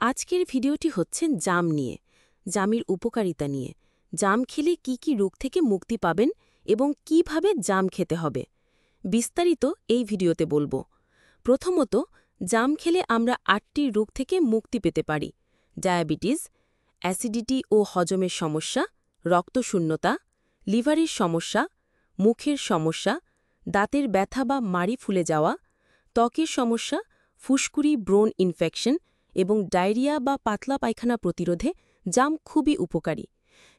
আজকের ভিডিওটি হচ্ছে জাম নিয়ে, জামের উপকারিতা নিয়ে, জাম খেলে কি কি রোগ থেকে মুক্তি পাবেন এবং কিভাবে জাম খেতে হবে বিস্তারিত এই ভিডিওতে বলবো। প্রথমত, জাম খেলে আমরা ৮টি রোগ থেকে মুক্তি পেতে পারি: ডায়াবেটিস, অ্যাসিডিটি ও হজমের সমস্যা, রক্তশূন্যতা, লিভারের সমস্যা, মুখের সমস্যা, দাঁতের ব্যথা বা মাড়ি ফুলে যাওয়া, ত্বকের সমস্যা, ফুসকুড়ি ব্রণ ইনফেকশন এবং ডায়রিয়া বা পাতলা পায়খানা প্রতিরোধে জাম খুবই উপকারী।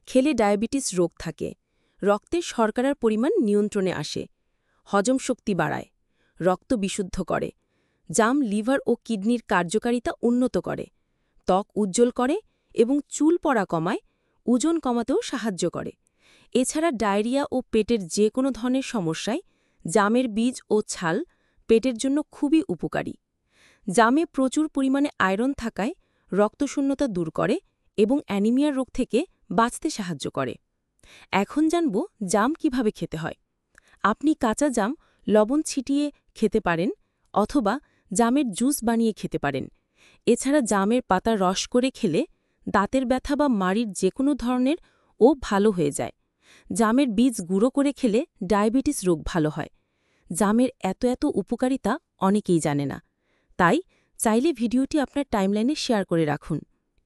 খেলে ডায়াবেটিস রোগ থাকে, রক্তে শর্করার পরিমাণ নিয়ন্ত্রণে আসে, হজম শক্তি বাড়ায়, রক্ত বিশুদ্ধ করে, জাম লিভার ও কিডনির কার্যকারিতা উন্নত করে, ত্বক উজ্জ্বল করে এবং চুল পড়া কমায়, ওজন কমাতেও সাহায্য করে। এছাড়া ডায়রিয়া ও পেটের যে কোনো ধরনের সমস্যায় জামের বীজ ও ছাল পেটের জন্য খুবই উপকারী। জামে প্রচুর পরিমাণে আয়রন থাকায় রক্তশূন্যতা দূর করে এবং অ্যানিমিয়ার রোগ থেকে বাঁচতে সাহায্য করে। এখন জানব জাম কিভাবে খেতে হয়। আপনি কাঁচা জাম লবণ ছিটিয়ে খেতে পারেন অথবা জামের জুস বানিয়ে খেতে পারেন। এছাড়া জামের পাতা রস করে খেলে দাঁতের ব্যথা বা মাড়ির যে কোনো ধরনের ভালো হয়ে যায়। জামের বীজ গুঁড়ো করে খেলে ডায়াবেটিস রোগ ভালো হয়। জামের এত উপকারিতা অনেকেই জানে না, তাই চাইলে ভিডিওটি আপনার টাইমলাইনে শেয়ার করে রাখুন,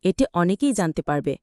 এতে অনেকেই জানতে পারবে।